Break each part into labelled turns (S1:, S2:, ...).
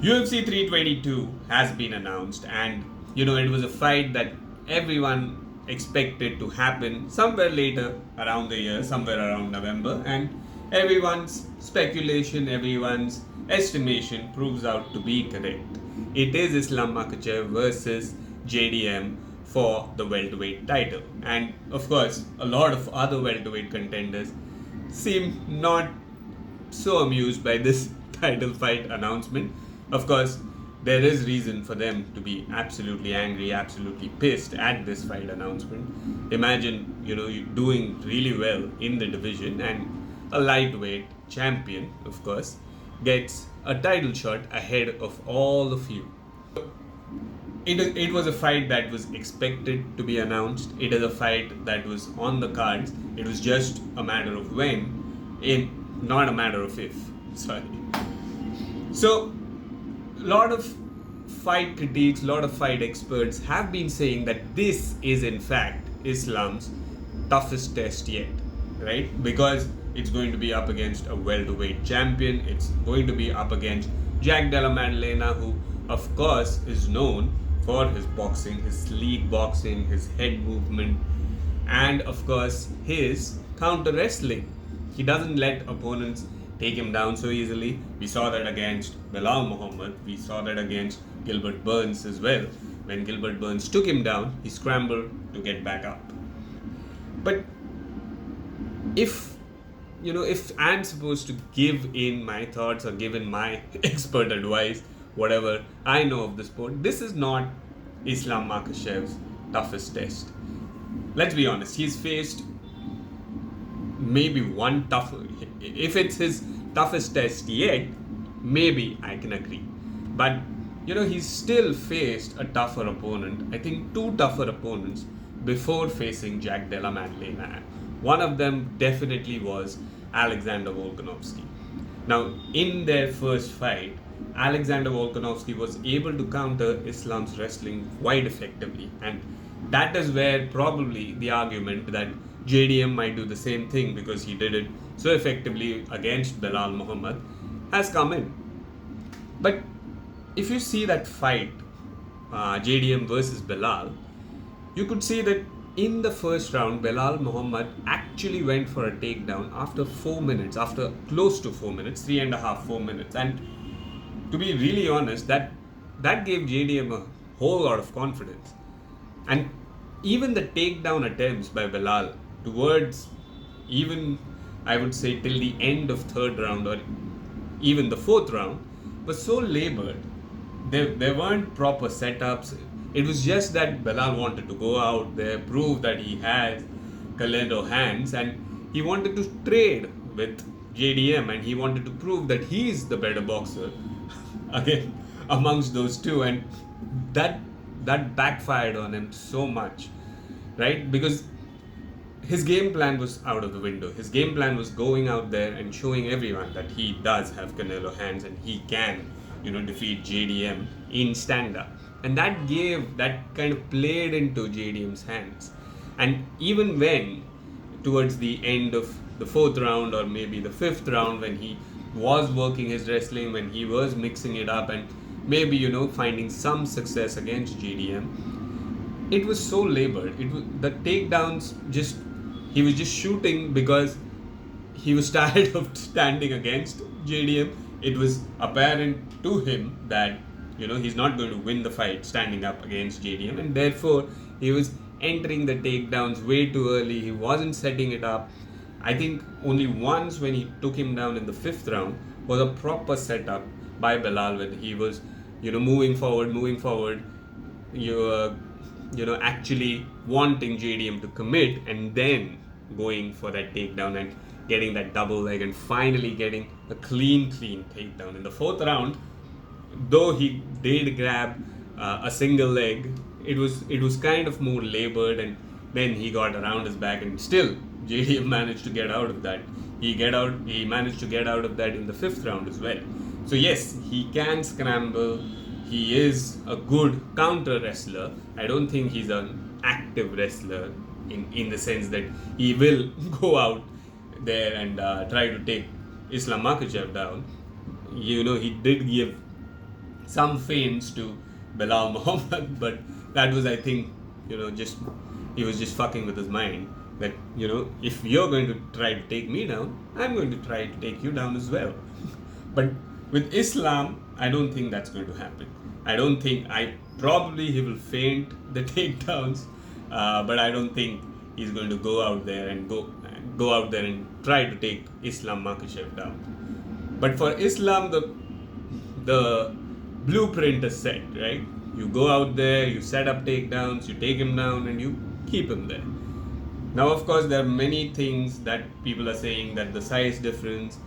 S1: UFC 322 has been announced, and it was a fight that everyone expected to happen somewhere later around the year, somewhere around November, and everyone's speculation, everyone's estimation proves out to be correct. It is Islam Makhachev versus JDM for the welterweight title, and of course, a lot of other welterweight contenders seem not so amused by this title fight announcement. Of course, there is reason for them to be absolutely angry, absolutely pissed at this fight announcement. Imagine, you doing really well in the division and a lightweight champion, of course, gets a title shot ahead of all of you. It was a fight that was expected to be announced. It is a fight that was on the cards. It was just a matter of when, not a matter of if. Sorry. So, a lot of fight critiques, a lot of fight experts have been saying that this is in fact Islam's toughest test yet, right? Because it's going to be up against a welterweight champion. It's going to be up against Jack Della Maddalena, who of course is known for his boxing, his sleek boxing, his head movement, and of course his counter wrestling. He doesn't let opponents take him down so easily. We saw that against Belal Muhammad. We saw that against Gilbert Burns as well. When Gilbert Burns took him down, he scrambled to get back up. But if I'm supposed to give in my thoughts or give in my expert advice, whatever I know of the sport, this is not Islam Makhachev's toughest test. Let's be honest, he's faced maybe one tougher. If it's his toughest test yet, maybe I can agree. But he's still faced a tougher opponent. I think two tougher opponents before facing Jack Della Maddalena. One of them definitely was Alexander Volkanovski. Now, in their first fight, Alexander Volkanovski was able to counter Islam's wrestling quite effectively, and that is where probably the argument that JDM might do the same thing because he did it so effectively against Belal Muhammad has come in. But if you see that fight, JDM versus Belal, you could see that in the first round, Belal Muhammad actually went for a takedown after 4 minutes, after close to 4 minutes, 3.5, 4 minutes. And to be really honest, that gave JDM a whole lot of confidence. And even the takedown attempts by Belal towards, even I would say till the end of third round or even the fourth round, was so labored. There weren't proper setups. It was just that Belal wanted to go out there, prove that he has Canelo hands, and he wanted to trade with JDM, and he wanted to prove that he's the better boxer again amongst those two, and that backfired on him so much, right? Because his game plan was out of the window. His game plan was going out there and showing everyone that he does have Canelo hands and he can, defeat JDM in stand-up. And that kind of played into JDM's hands. And even when, towards the end of the fourth round or maybe the fifth round, when he was working his wrestling, when he was mixing it up and maybe, finding some success against JDM, it was so labored. The takedowns he was just shooting because he was tired of standing against JDM. It was apparent to him that he's not going to win the fight standing up against JDM, and therefore he was entering the takedowns way too early. He wasn't setting it up. I think only once, when he took him down in the fifth round, was a proper setup by Belal, when he was moving forward, actually wanting JDM to commit and then going for that takedown and getting that double leg and finally getting a clean takedown. In the fourth round, though he did grab a single leg, it was kind of more labored, and then he got around his back, and still JDM managed to get out of that. He managed to get out of that in the fifth round as well. So yes, he can scramble. He is a good counter wrestler. I don't think he's an active wrestler in the sense that he will go out there and try to take Islam Makhachev down. He did give some feints to Belal Muhammad, but that was, I think, just he was just fucking with his mind that, if you're going to try to take me down, I'm going to try to take you down as well. But with Islam, I don't think that's going to happen. Probably he will feint the takedowns, but I don't think he's going to go out there and try to take Islam Makhachev down. But for Islam, the blueprint is set, right? You go out there, you set up takedowns, you take him down, and you keep him there. Now, of course, there are many things that people are saying, that the size difference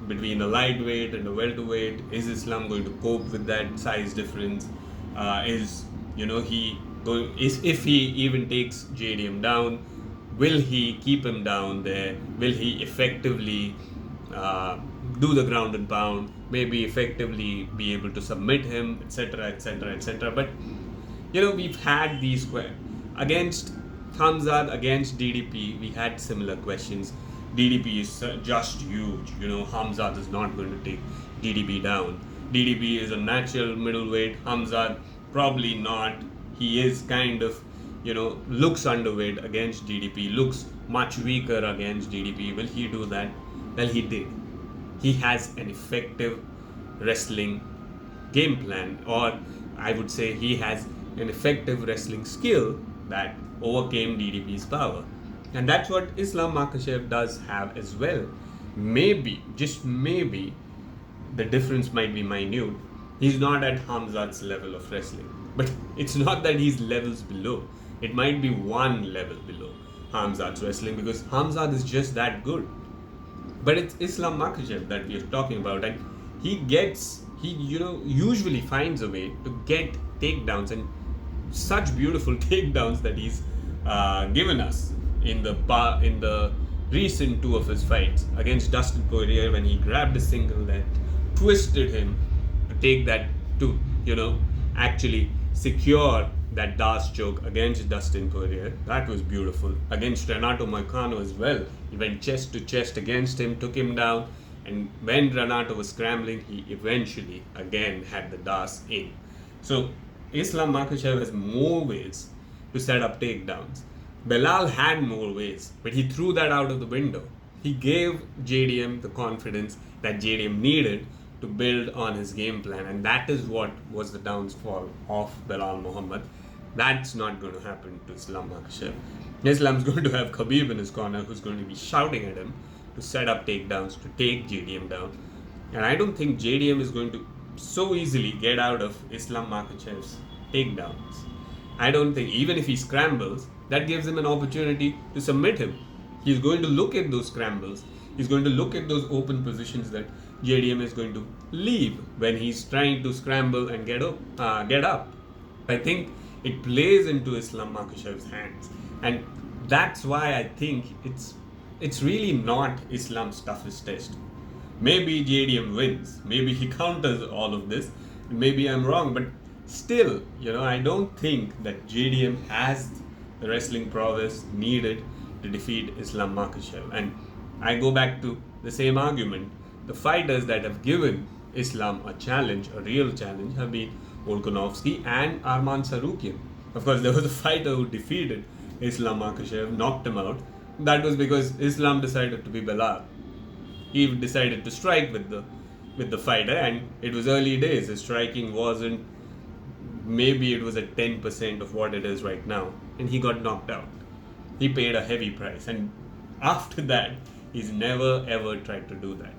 S1: between a lightweight and a welterweight, is Islam going to cope with that size difference? If he even takes JDM down, will he keep him down there? Will he effectively do the ground and pound? Maybe effectively be able to submit him, etc., etc., etc. But we've had these against Khamzat, against DDP. We had similar questions. DDP is just huge. Khamzat is not going to take DDP down. DDP is a natural middleweight. Khamzat probably not. He is kind of, looks underweight against DDP, looks much weaker against DDP. Will he do that? Well, he did. He has an effective wrestling game plan, or I would say he has an effective wrestling skill that overcame DDP's power. And that's what Islam Makhachev does have as well. Maybe, just maybe, the difference might be minute. He's not at Khamzat's level of wrestling. But it's not that he's levels below. It might be one level below Khamzat's wrestling, because Khamzat is just that good. But it's Islam Makhachev that we are talking about, and he usually finds a way to get takedowns, and such beautiful takedowns that he's given us in the recent two of his fights against Dustin Poirier, when he grabbed a single leg, twisted him to take that, to actually secure that Das choke against Dustin Poirier. That was beautiful. Against Renato Moicano as well, he went chest to chest against him, took him down, and when Renato was scrambling, he eventually again had the Das in. So Islam Makhachev has more ways to set up takedowns. Belal had more ways, but he threw that out of the window. He gave JDM the confidence that JDM needed to build on his game plan, and that is what was the downfall of Belal Muhammad. That's not going to happen to Islam Makhachev. Islam's going to have Khabib in his corner, who's going to be shouting at him to set up takedowns, to take JDM down. And I don't think JDM is going to so easily get out of Islam Makhachev's takedowns. I don't think, even if he scrambles, that gives him an opportunity to submit him. He's going to look at those scrambles. He's going to look at those open positions that JDM is going to leave when he's trying to scramble and get up. I think it plays into Islam Makhachev's hands, and that's why I think it's really not Islam's toughest test. Maybe JDM wins. Maybe he counters all of this. Maybe I'm wrong, but still, I don't think that JDM has the wrestling prowess needed to defeat Islam Makhachev. And I go back to the same argument. The fighters that have given Islam a challenge, a real challenge, have been Volkanovski and Arman Tsarukyan. Of course, there was a fighter who defeated Islam Makhachev, knocked him out. That was because Islam decided to be Belal. He decided to strike with the fighter, and it was early days. His striking wasn't, maybe it was at 10% of what it is right now, and he got knocked out. He paid a heavy price, and after that, he's never ever tried to do that.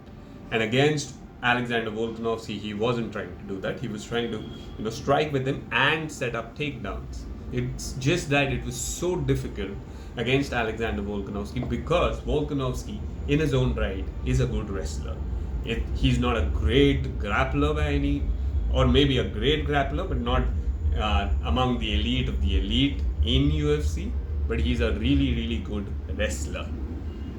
S1: And against Alexander Volkanovski, he wasn't trying to do that. He was trying to strike with him and set up takedowns. It's just that it was so difficult against Alexander Volkanovski, because Volkanovski in his own right is a good wrestler. He's not a great grappler by any, or maybe a great grappler, but not among the elite of the elite in UFC, but he's a really, really good wrestler.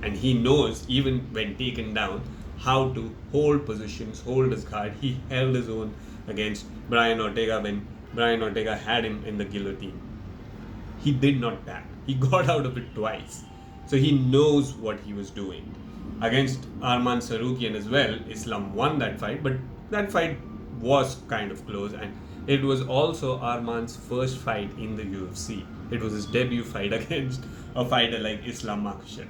S1: And he knows, even when taken down, how to hold positions, hold his guard. He held his own against Brian Ortega when Brian Ortega had him in the guillotine. He did not tap. He got out of it twice. So he knows what he was doing. Against Arman Tsarukyan as well, Islam won that fight, but that fight was kind of close, and it was also Arman's first fight in the UFC. It was his debut fight against a fighter like Islam Makhachev.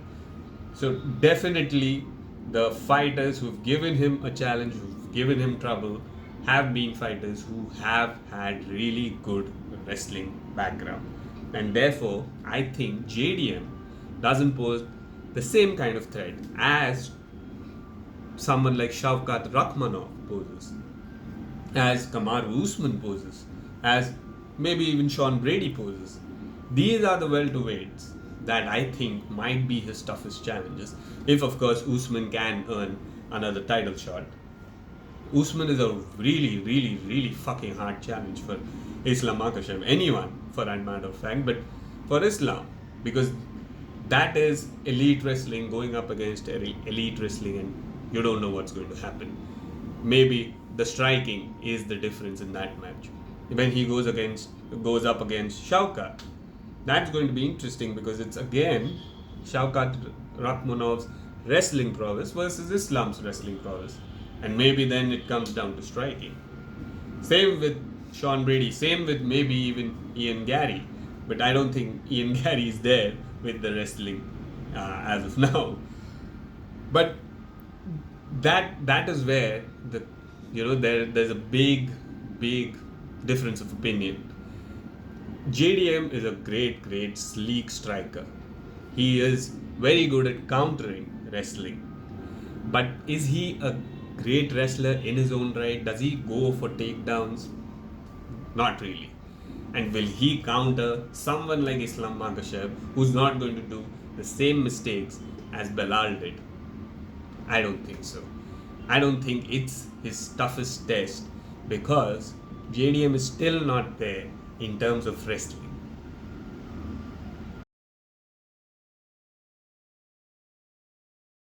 S1: So definitely the fighters who've given him a challenge, who've given him trouble, have been fighters who have had really good wrestling background. And therefore, I think JDM doesn't pose the same kind of threat as someone like Shavkat Rakhmonov poses, as Kamaru Usman poses, as maybe even Brady poses. These are the welterweights that I think might be his toughest challenges, if of course Usman can earn another title shot. Usman is a really, really, really fucking hard challenge for Islam Makhachev, anyone for that matter of fact, but for Islam, because that is elite wrestling going up against elite wrestling, and you don't know what's going to happen. Maybe the striking is the difference in that match. When he goes up against Shavkat, that's going to be interesting, because it's again Shavkat Rakhmonov's wrestling prowess versus Islam's wrestling prowess, and maybe then it comes down to striking. Same with Brady, same with maybe even Ian Gary, but I don't think Ian Gary is there with the wrestling as of now. But that is where there's a big difference of opinion. JDM is a great sleek striker. He is very good at countering wrestling. But is he a great wrestler in his own right? Does he go for takedowns? Not really. And will he counter someone like Islam Makhachev, who's not going to do the same mistakes as Belal did? I don't think so. I don't think it's his toughest test, because JDM is still not there in terms of wrestling.